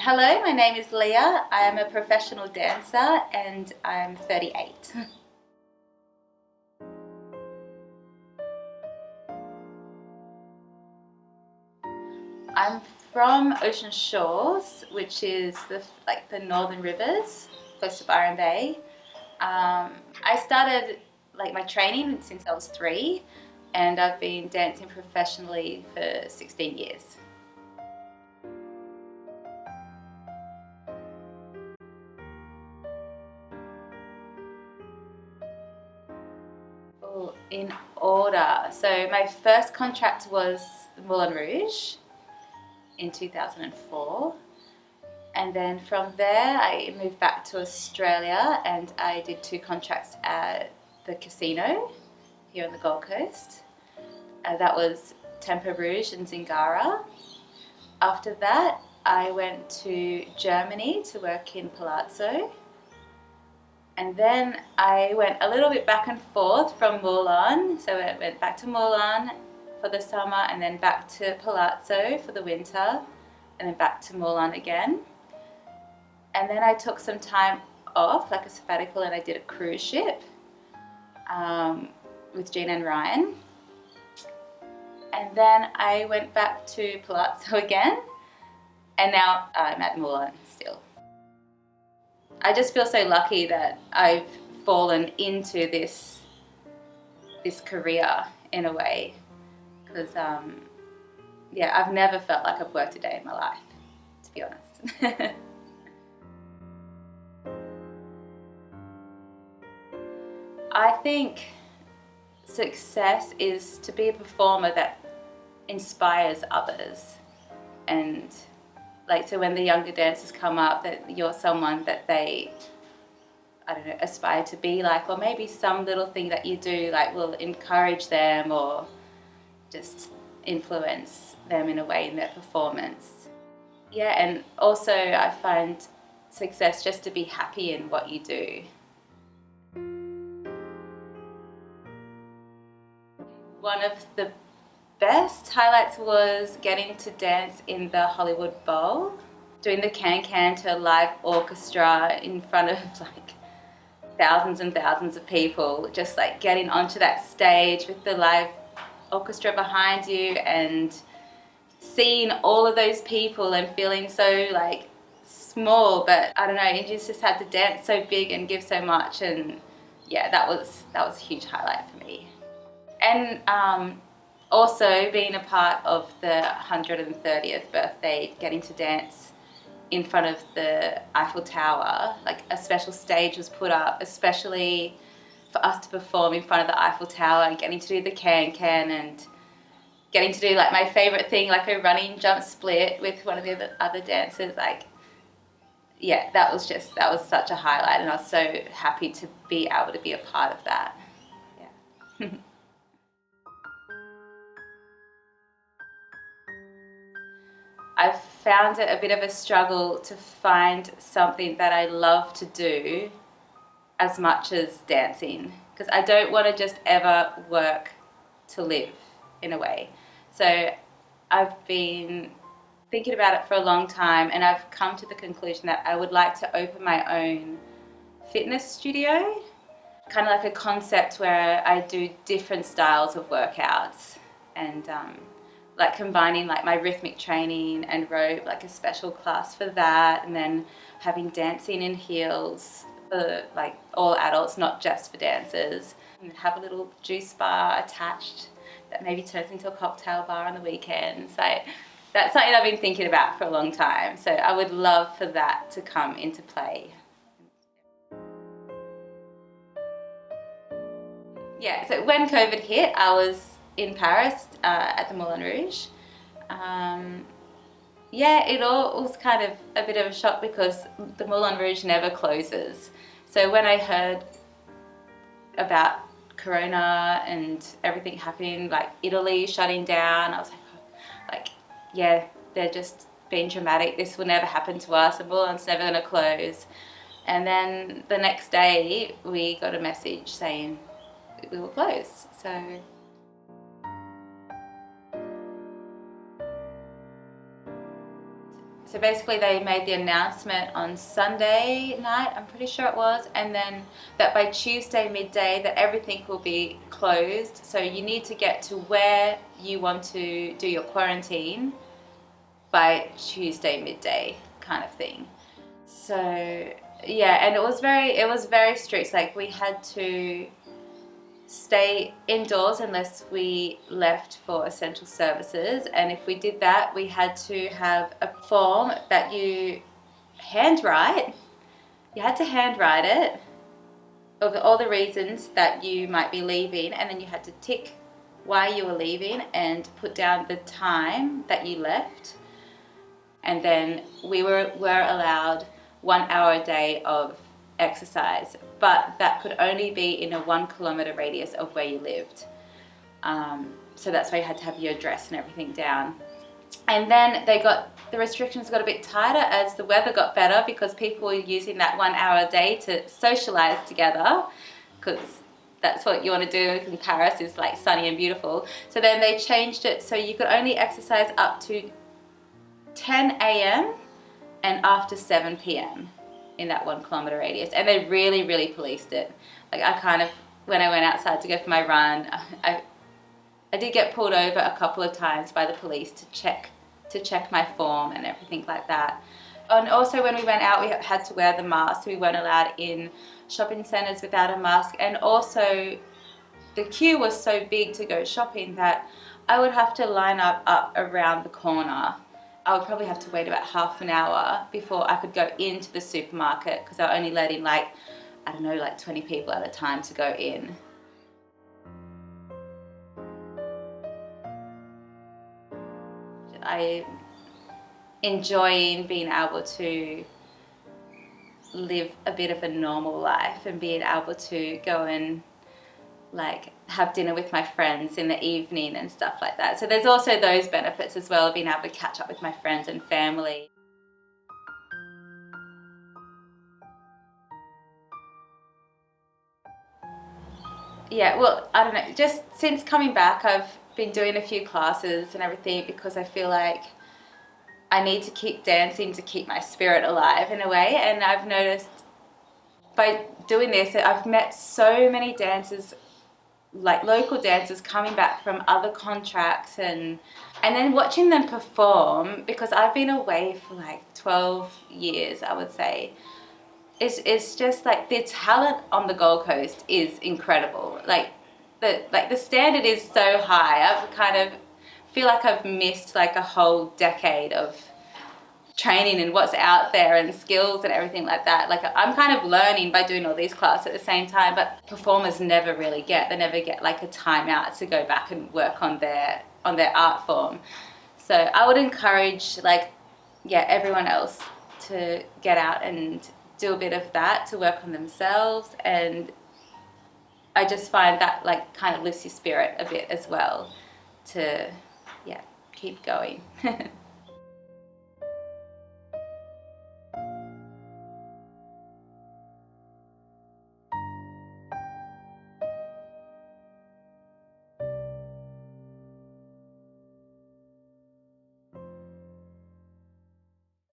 Hello, my name is Leah. I am a professional dancer and I'm 38. I'm from Ocean Shores, which is the northern rivers, close to Byron Bay. I started my training since I was 3, and I've been dancing professionally for 16 years. Oh, in order. So my first contract was Moulin Rouge in 2004. And then from there I moved back to Australia and I did 2 contracts at the casino here on the Gold Coast. That was Tempo Rouge and Zingara. After that I went to Germany to work in Palazzo. And then I went a little bit back and forth from Moulin. So I went back to Moulin for the summer and then back to Palazzo for the winter and then back to Moulin again. And then I took some time off, like a sabbatical, and I did a cruise ship with Gina and Ryan. And then I went back to Palazzo again, and now I'm at Moulin still. I just feel so lucky that I've fallen into this career in a way, because yeah, I've never felt like I've worked a day in my life, to be honest. I think success is to be a performer that inspires others, and so when the younger dancers come up, that you're someone that they, I don't know, aspire to be like, or maybe some little thing that you do will encourage them or just influence them in a way in their performance. Yeah, and also I find success just to be happy in what you do. One of the best highlights was getting to dance in the Hollywood Bowl, doing the can-can to a live orchestra in front of thousands and thousands of people, just getting onto that stage with the live orchestra behind you and seeing all of those people and feeling so small, but I don't know, you just had to dance so big and give so much, and yeah, that was a huge highlight for me. And also being a part of the 130th birthday, getting to dance in front of the Eiffel Tower, a special stage was put up especially for us to perform in front of the Eiffel Tower, and getting to do the can-can and getting to do my favorite thing, a running jump split with one of the other dancers. Yeah, that was such a highlight, and I was so happy to be able to be a part of that. Yeah. I've found it a bit of a struggle to find something that I love to do as much as dancing, because I don't want to just ever work to live in a way. So I've been thinking about it for a long time, and I've come to the conclusion that I would like to open my own fitness studio, kind of a concept where I do different styles of workouts, and combining my rhythmic training and rope, a special class for that, and then having dancing in heels for all adults, not just for dancers, and have a little juice bar attached that maybe turns into a cocktail bar on the weekends. That's something I've been thinking about for a long time, so I would love for that to come into play. Yeah, so when COVID hit, I was in Paris at the Moulin Rouge. Yeah, it all was kind of a bit of a shock because the Moulin Rouge never closes. So when I heard about Corona and everything happening, Italy shutting down, I was yeah, they're just being dramatic. This will never happen to us, and Moulin's never going to close. And then the next day we got a message saying we were closed. So So basically they made the announcement on Sunday night, I'm pretty sure it was, and then that by Tuesday midday that everything will be closed. So you need to get to where you want to do your quarantine by Tuesday midday kind of thing. So yeah, and it was very strict. Like we had to stay indoors unless we left for essential services, and if we did that we had to have a form that you had to handwrite it of all the reasons that you might be leaving, and then you had to tick why you were leaving and put down the time that you left. And then we were allowed 1 hour a day of exercise, but that could only be in a 1 kilometre radius of where you lived. So that's why you had to have your address and everything down. And then the restrictions got a bit tighter as the weather got better, because people were using that 1 hour a day to socialise together, because that's what you want to do in Paris, is like sunny and beautiful. So then they changed it so you could only exercise up to 10 a.m. and after 7 p.m. in that 1 kilometre radius. And they really policed it. Like when I went outside to go for my run, I did get pulled over a couple of times by the police to check my form and everything like that. And also when we went out, we had to wear the mask. We weren't allowed in shopping centres without a mask. And also the queue was so big to go shopping that I would have to line up around the corner. I would probably have to wait about half an hour before I could go into the supermarket, because I only let in like 20 people at a time to go in. I enjoying being able to live a bit of a normal life and being able to go and like have dinner with my friends in the evening and stuff like that. So there's also those benefits as well, being able to catch up with my friends and family. Yeah, well, I don't know, just since coming back I've been doing a few classes and everything, because I feel like I need to keep dancing to keep my spirit alive in a way. And I've noticed by doing this that I've met so many dancers, like local dancers coming back from other contracts, and then watching them perform, because I've been away for like 12 years, I would say. It's just like the talent on the Gold Coast is incredible. Like the standard is so high. I've kind of feel like I've missed like a whole decade of training and what's out there and skills and everything like that. Like I'm kind of learning by doing all these classes at the same time, but performers never get like a time out to go back and work on their art form. So I would encourage everyone else to get out and do a bit of that, to work on themselves. And I just find that like kind of lifts your spirit a bit as well, to keep going.